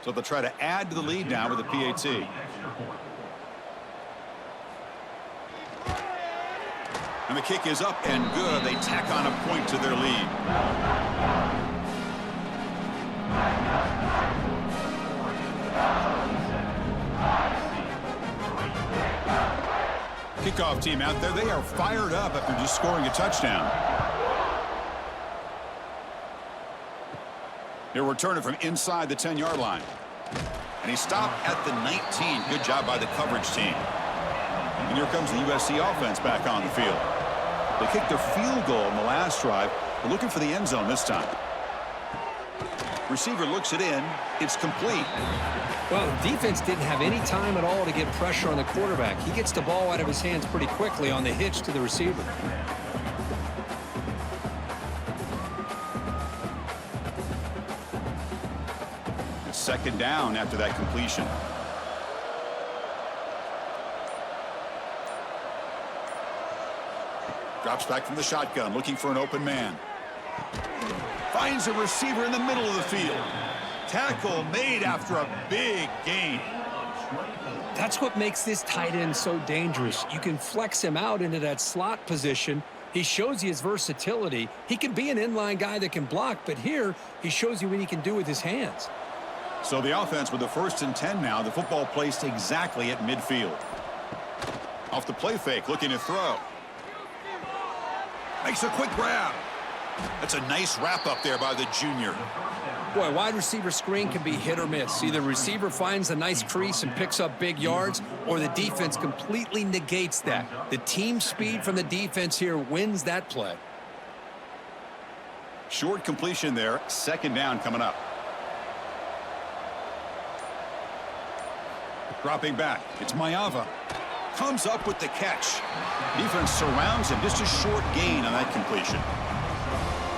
So they'll try to add to the lead now with a PAT. And the kick is up and good. They tack on a point to their lead. Kickoff team out there. They are fired up after just scoring a touchdown. He'll return it from inside the 10-yard line. And he stopped at the 19. Good job by the coverage team. And here comes the USC offense back on the field. They kicked a field goal in the last drive. They're looking for the end zone this time. Receiver looks it in. It's complete. Well, the defense didn't have any time at all to get pressure on the quarterback. He gets the ball out of his hands pretty quickly on the hitch to the receiver. It's second down after that completion. Drops back from the shotgun, looking for an open man. Finds a receiver in the middle of the field. Tackle made after a big gain. That's what makes this tight end so dangerous. You can flex him out into that slot position. He shows you his versatility. He can be an inline guy that can block, but here he shows you what he can do with his hands. So the offense with the 1st and 10 now. The football placed exactly at midfield. Off the play fake, looking to throw. Makes a quick grab. That's a nice wrap up there by the junior. Boy, wide receiver screen can be hit or miss. Either receiver finds a nice crease and picks up big yards, or the defense completely negates that. The team speed from the defense here wins that play. Short completion there. Second down coming up. Dropping back. It's Mayava. Comes up with the catch. Defense surrounds him. Just a short gain on that completion.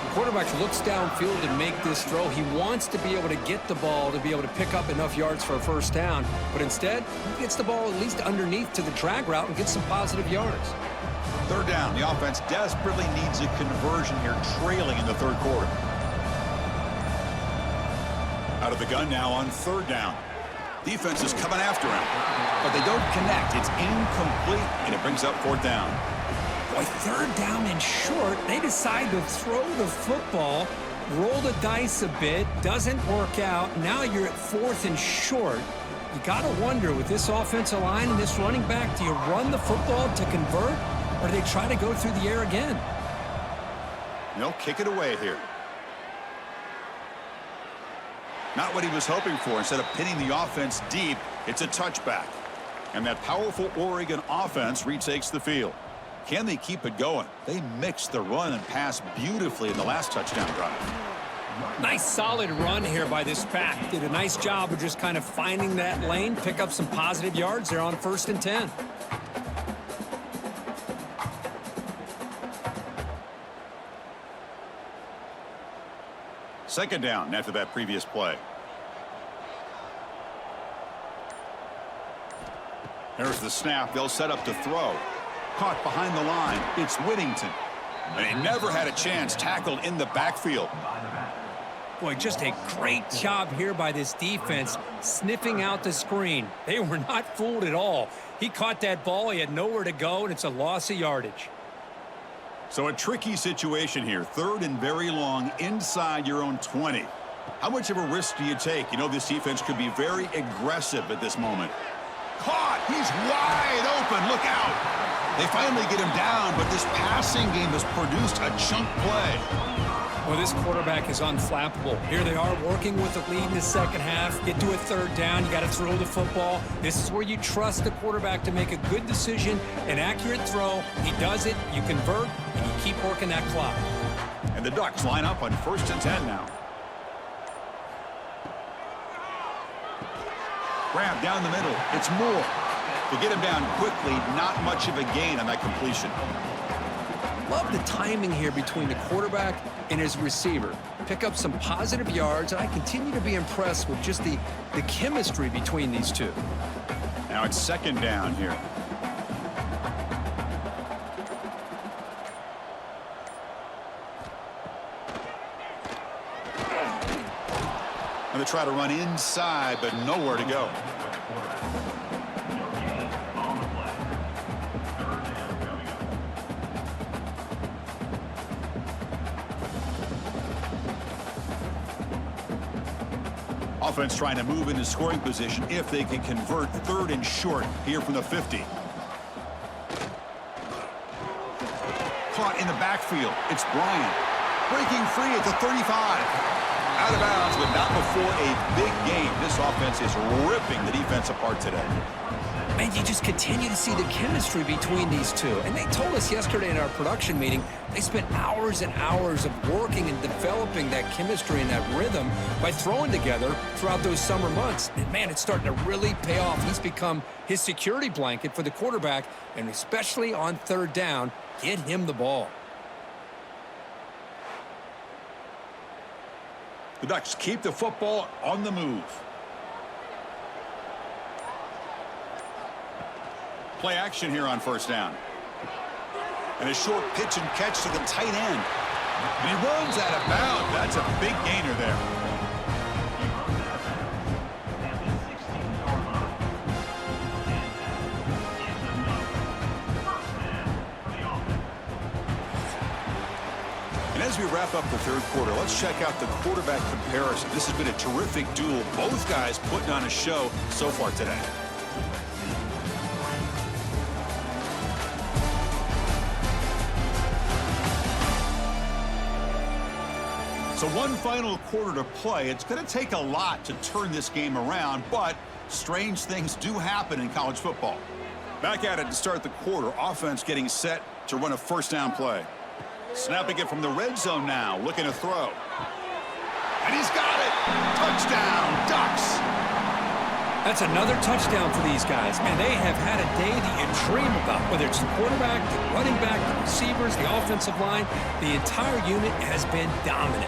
The quarterback looks downfield to make this throw. He wants to be able to get the ball to be able to pick up enough yards for a first down. But instead, he gets the ball at least underneath to the drag route and gets some positive yards. Third down. The offense desperately needs a conversion here, trailing in the third quarter. Out of the gun now on third down. Defense is coming after him, but they don't connect. It's incomplete, and it brings up fourth down. Boy, third down and short. They decide to throw the football, roll the dice a bit, doesn't work out. Now you're at 4th and short. You got to wonder, with this offensive line and this running back, do you run the football to convert, or do they try to go through the air again? They'll kick it away here. Not what he was hoping for. Instead of pinning the offense deep, it's a touchback. And that powerful Oregon offense retakes the field. Can they keep it going? They mixed the run and pass beautifully in the last touchdown drive. Nice solid run here by this pack. Did a nice job of just kind of finding that lane, pick up some positive yards there on 1st and 10. Second down after that previous play. There's the snap. They'll set up to throw. Caught behind the line. It's Whittington. And he never had a chance. Tackled in the backfield. Boy, just a great job here by this defense, sniffing out the screen. They were not fooled at all. He caught that ball. He had nowhere to go, and it's a loss of yardage. So a tricky situation here. Third and very long inside your own 20. How much of a risk do you take? You know this defense could be very aggressive at this moment. Caught! He's wide open. Look out! They finally get him down, but this passing game has produced a chunk play. Well, this quarterback is unflappable. Here they are working with the lead in the second half. Get to a third down. You got to throw the football. This is where you trust the quarterback to make a good decision, an accurate throw. He does it. You convert, and you keep working that clock. And the Ducks line up on 1st and 10 now. Grab down the middle. It's Moore. To get him down quickly, not much of a gain on that completion. Love the timing here between the quarterback and his receiver. Pick up some positive yards, and I continue to be impressed with just the chemistry between these two. Now it's second down here. And Going to try to run inside, but nowhere to go. Offense trying to move into scoring position if they can convert 3rd and short here from the 50. Caught in the backfield. It's Bryant. Breaking free at the 35. Out of bounds, but not before a big game. This offense is ripping the defense apart today. And you just continue to see the chemistry between these two. And they told us yesterday in our production meeting, they spent hours and hours of working and developing that chemistry and that rhythm by throwing together throughout those summer months. And, man, it's starting to really pay off. He's become his security blanket for the quarterback, and especially on 3rd down, get him the ball. The Ducks keep the football on the move. Play action here on 1st down. And a short pitch and catch to the tight end. And he runs out of bounds. That's a big gainer there. And as we wrap up the 3rd quarter, let's check out the quarterback comparison. This has been a terrific duel. Both guys putting on a show so far today. So one final quarter to play. It's going to take a lot to turn this game around, but strange things do happen in college football. Back at it to start the quarter. Offense getting set to run a 1st down play. Snapping it from the red zone now, looking to throw. And he's got it! Touchdown, Ducks! That's another touchdown for these guys. Man, they have had a day that you dream about, whether it's the quarterback, the running back, the receivers, the offensive line. The entire unit has been dominant.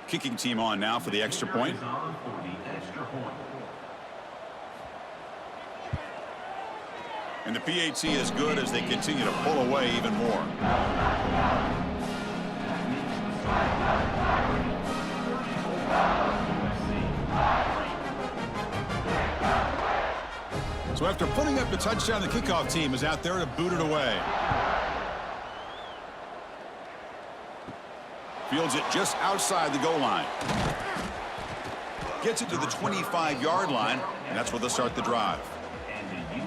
Kicking team on now for the extra point. And the PAT is good as they continue to pull away even more. So after putting up the touchdown, the kickoff team is out there to boot it away. Fields it just outside the goal line. Gets it to the 25-yard line, and that's where they'll start the drive.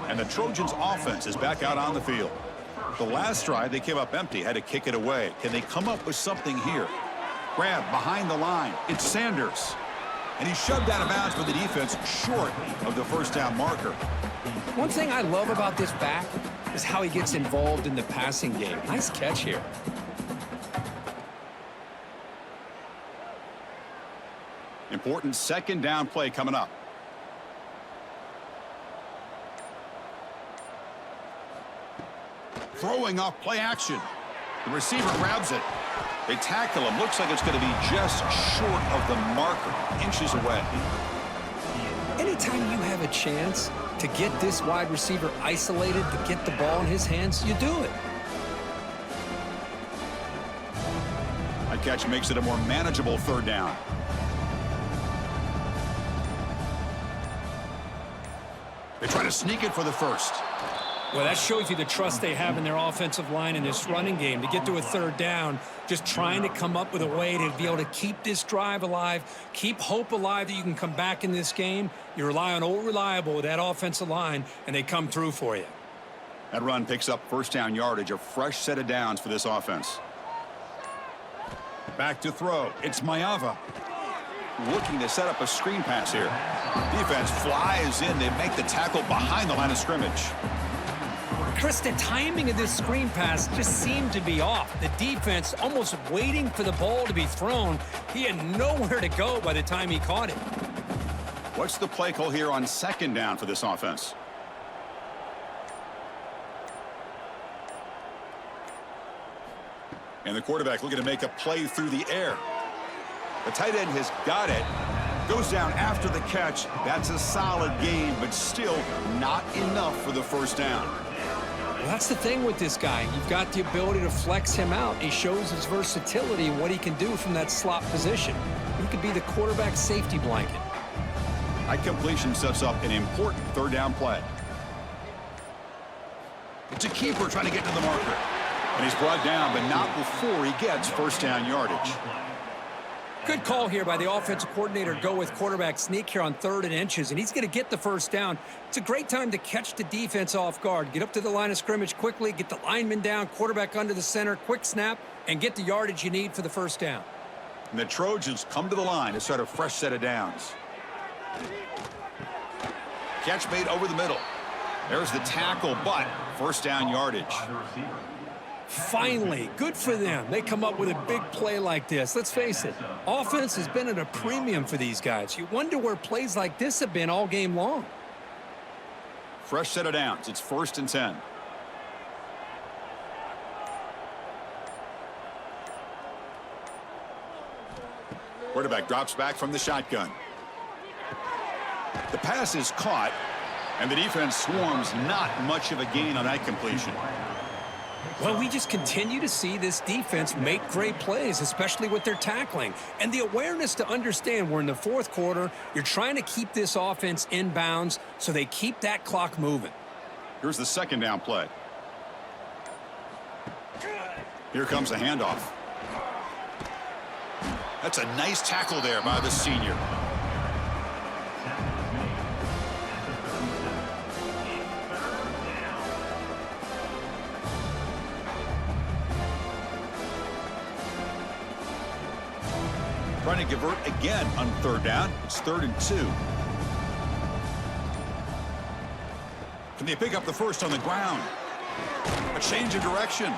And the Trojans' offense is back out on the field. The last drive, they came up empty, had to kick it away. Can they come up with something here? Grab behind the line. It's Sanders. And he's shoved out of bounds for the defense short of the 1st down marker. One thing I love about this back is how he gets involved in the passing game. Nice catch here. Important 2nd down play coming up. Throwing off play action. The receiver grabs it. They tackle him. Looks like it's going to be just short of the marker, inches away. Anytime you have a chance to get this wide receiver isolated, to get the ball in his hands, you do it. That catch makes it a more manageable 3rd down. They try to sneak it for the 1st. Well, that shows you the trust they have in their offensive line in this running game. To get to a 3rd down, just trying to come up with a way to be able to keep this drive alive, keep hope alive that you can come back in this game. You rely on old reliable with that offensive line, and they come through for you. That run picks up 1st down yardage, a fresh set of downs for this offense. Back to throw. It's Mayava. Looking to set up a screen pass here. Defense flies in. They make the tackle behind the line of scrimmage. Chris, the timing of this screen pass just seemed to be off. The defense almost waiting for the ball to be thrown. He had nowhere to go by the time he caught it. What's the play call here on 2nd down for this offense? And the quarterback looking to make a play through the air. The tight end has got it. Goes down after the catch. That's a solid game, but still not enough for the first down. Well, that's the thing with this guy. You've got the ability to flex him out. He shows his versatility and what he can do from that slot position. He could be the quarterback safety blanket. High completion sets up an important third down play. It's a keeper trying to get to the marker. And he's brought down, but not before he gets first down yardage. Good call here by the offensive coordinator. Go with quarterback sneak here on 3rd and inches, and he's going to get the first down. It's a great time to catch the defense off guard. Get up to the line of scrimmage quickly, get the lineman down, quarterback under the center, quick snap, and get the yardage you need for the first down. And the Trojans come to the line to start a fresh set of downs. Catch made over the middle. There's the tackle, but first down yardage. Finally, good for them. They come up with a big play like this. Let's face it, offense has been at a premium for these guys. You wonder where plays like this have been all game long. Fresh set of downs. It's 1st and 10. Quarterback drops back from the shotgun. The pass is caught, and the defense swarms. Not much of a gain on that completion. Well, we just continue to see this defense make great plays, especially with their tackling. And the awareness to understand we're in the 4th quarter, you're trying to keep this offense in bounds so they keep that clock moving. Here's the 2nd down play. Here comes a handoff. That's a nice tackle there by the senior. Trying to convert again on 3rd down. It's 3rd and 2. Can they pick up the first on the ground? A change of direction.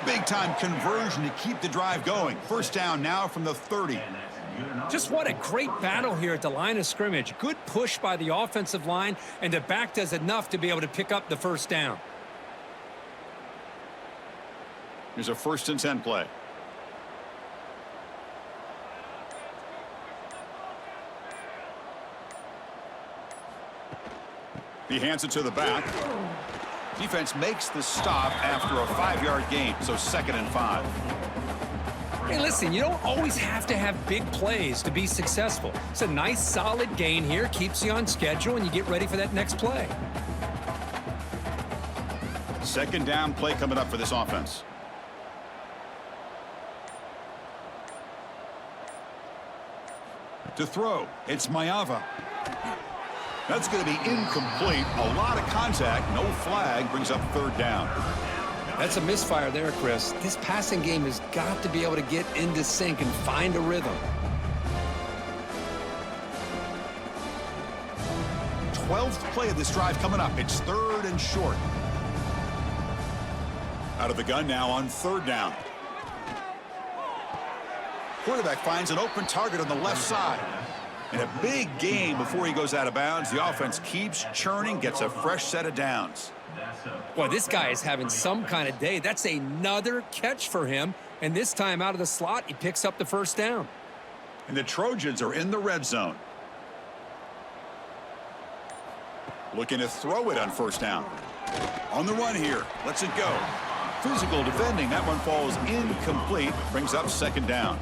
Big-time conversion to keep the drive going. First down now from the 30. Just what a great battle here at the line of scrimmage. Good push by the offensive line, and the back does enough to be able to pick up the first down. Here's a 1st and 10 play. He hands it to the back. Defense makes the stop after a 5-yard gain, so 2nd and 5. Hey, listen, you don't always have to have big plays to be successful. It's a nice, solid gain here, keeps you on schedule, and you get ready for that next play. 2nd down play coming up for this offense. To throw, it's Mayava. That's going to be incomplete. A lot of contact. No flag. Brings up 3rd down. That's a misfire there, Chris. This passing game has got to be able to get into sync and find a rhythm. 12th play of this drive coming up. It's 3rd and short. Out of the gun now on 3rd down. Quarterback finds an open target on the left side. And a big game before he goes out of bounds. The offense keeps churning, gets a fresh set of downs. Boy, this guy is having some kind of day. That's another catch for him. And this time out of the slot, he picks up the first down. And the Trojans are in the red zone. Looking to throw it on 1st down. On the run here. Lets it go. Physical defending. That one falls incomplete. Brings up 2nd down.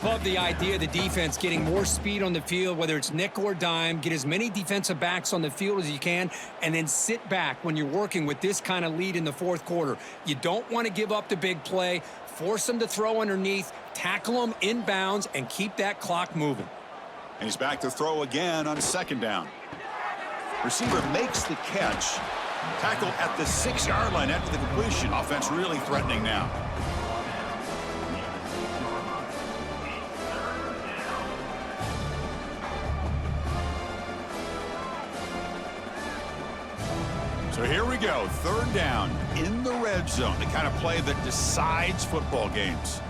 Love the idea of the defense getting more speed on the field, whether it's nickel or dime. Get as many defensive backs on the field as you can, and then sit back when you're working with this kind of lead in the 4th quarter. You don't want to give up the big play. Force them to throw underneath, tackle them in bounds, and keep that clock moving. And he's back to throw again on 2nd down. Receiver makes the catch. Tackle at the 6-yard line after the completion. Offense really threatening now. So here we go, 3rd down in the red zone, the kind of play that decides football games.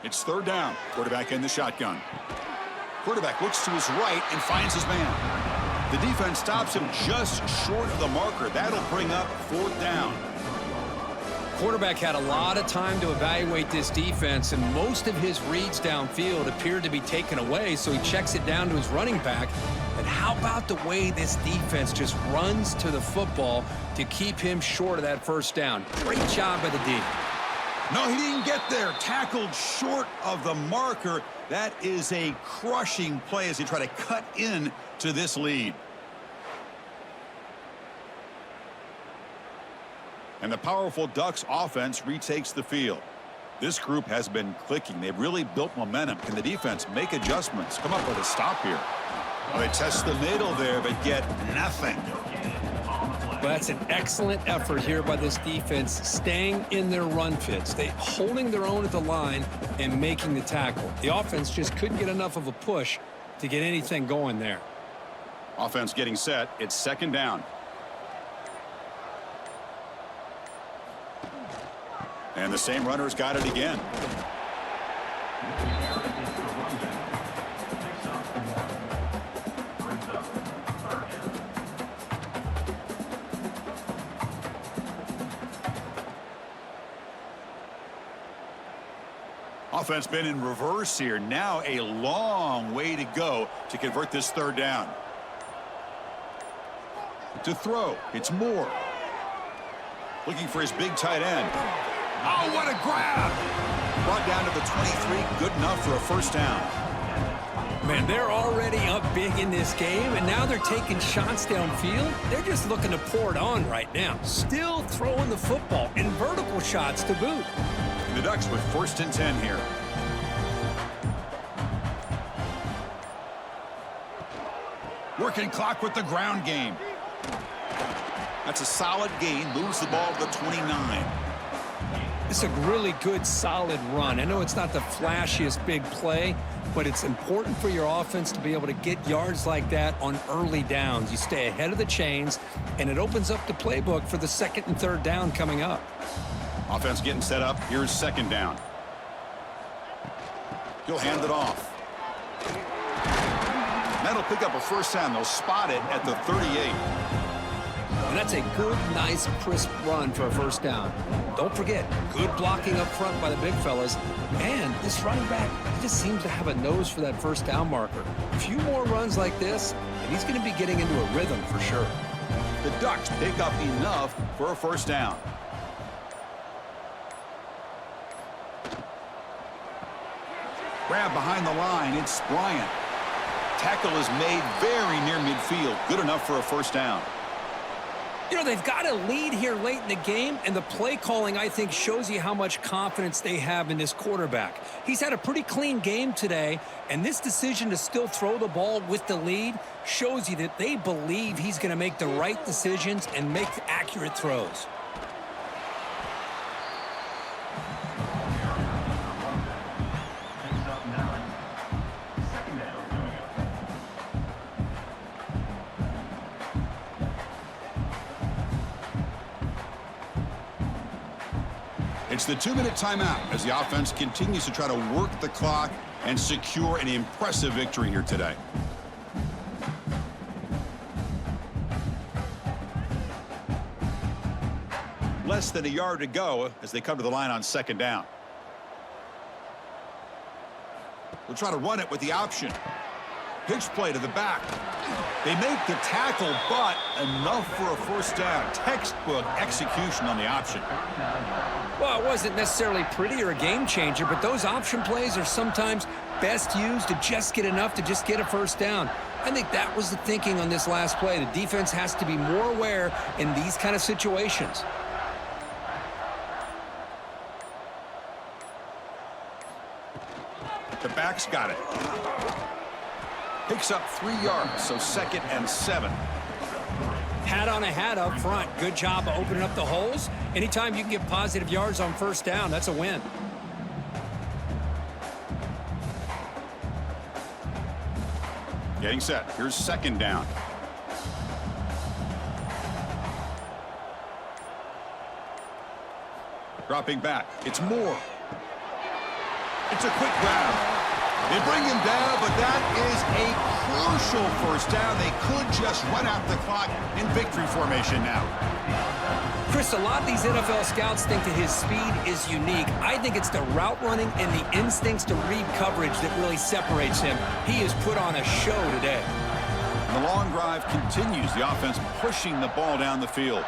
It's 3rd down, quarterback in the shotgun. Quarterback looks to his right and finds his man. The defense stops him just short of the marker. That'll bring up 4th down. quarterback had a lot of time to evaluate this defense, and most of his reads downfield appeared to be taken away, so he checks it down to his running back. And how about the way this defense just runs to the football to keep him short of that first down? Great job by the D. No, he didn't get there. Tackled short of the marker. That is a crushing play as he tried to cut in to this lead. And the powerful Ducks offense retakes the field. This group has been clicking. They've really built momentum. Can the defense make adjustments? Come up with a stop here. Well, they test the middle there, but get nothing. Well, that's an excellent effort here by this defense, staying in their run fits. They holding their own at the line and making the tackle. The offense just couldn't get enough of a push to get anything going there. Offense getting set. It's second down. And the same runner's got it again. Offense been in reverse here. Now a long way to go to convert this third down. To throw, it's Moore. Looking for his big tight end. Oh, what a grab! Brought down to the 23, good enough for a first down. Man, they're already up big in this game, and now they're taking shots downfield. They're just looking to pour it on right now. Still throwing the football, and vertical shots to boot. The Ducks with 1st and 10 here. Working clock with the ground game. That's a solid gain. Moves the ball to the 29. It's a really good, solid run. I know it's not the flashiest big play, but it's important for your offense to be able to get yards like that on early downs. You stay ahead of the chains, and it opens up the playbook for the 2nd and 3rd down coming up. Offense getting set up. Here's second down. He'll hand it off. That'll pick up a first down. They'll spot it at the 38. And that's a good, nice, crisp run for a first down. Don't forget, good blocking up front by the big fellas. And this running back, he just seems to have a nose for that first down marker. A few more runs like this, and he's going to be getting into a rhythm for sure. The Ducks pick up enough for a first down. Grab behind the line. It's Bryant. Tackle is made very near midfield. Good enough for a first down. You know, they've got a lead here late in the game, and the play calling, I think, shows you how much confidence they have in this quarterback. He's had a pretty clean game today, and this decision to still throw the ball with the lead shows you that they believe he's going to make the right decisions and make accurate throws. It's the 2-minute timeout as the offense continues to try to work the clock and secure an impressive victory here today. Less than a yard to go as they come to the line on second down. We'll try to run it with the option. Pitch play to the back. They make the tackle, but enough for a first down. Textbook execution on the option. Well, it wasn't necessarily pretty or a game changer, but those option plays are sometimes best used to just get enough to just get a first down. I think that was the thinking on this last play. The defense has to be more aware in these kind of situations. The back's got it. Picks up 3 yards, so 2nd and 7. Hat on a hat up front. Good job of opening up the holes. Anytime you can get positive yards on first down, that's a win. Getting set. Here's second down. Dropping back. It's Moore. It's a quick grab. They bring him down, but that is a crucial first down. They could just run out the clock in victory formation now. Chris, a lot of these NFL scouts think that his speed is unique. I think it's the route running and the instincts to read coverage that really separates him. He has put on a show today. The long drive continues. The offense pushing the ball down the field.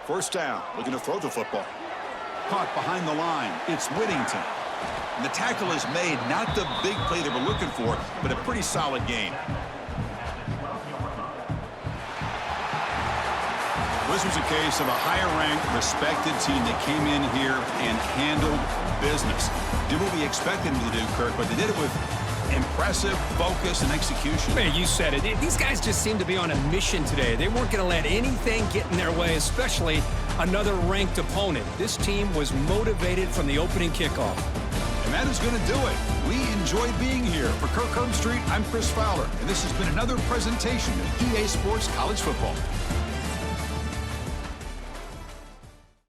First down, looking to throw the football. Caught behind the line. It's Whittington. And the tackle is made. Not the big play they were looking for, but a pretty solid game. This was a case of a higher-ranked, respected team that came in here and handled business. Did what we expected them to do, Kirk, but they did it with impressive focus and execution. Man, you said it. These guys just seem to be on a mission today. They weren't going to let anything get in their way, especially another ranked opponent. This team was motivated from the opening kickoff. And that is going to do it. We enjoyed being here. For Kirk Herbstreit, I'm Chris Fowler, and this has been another presentation of EA Sports College Football.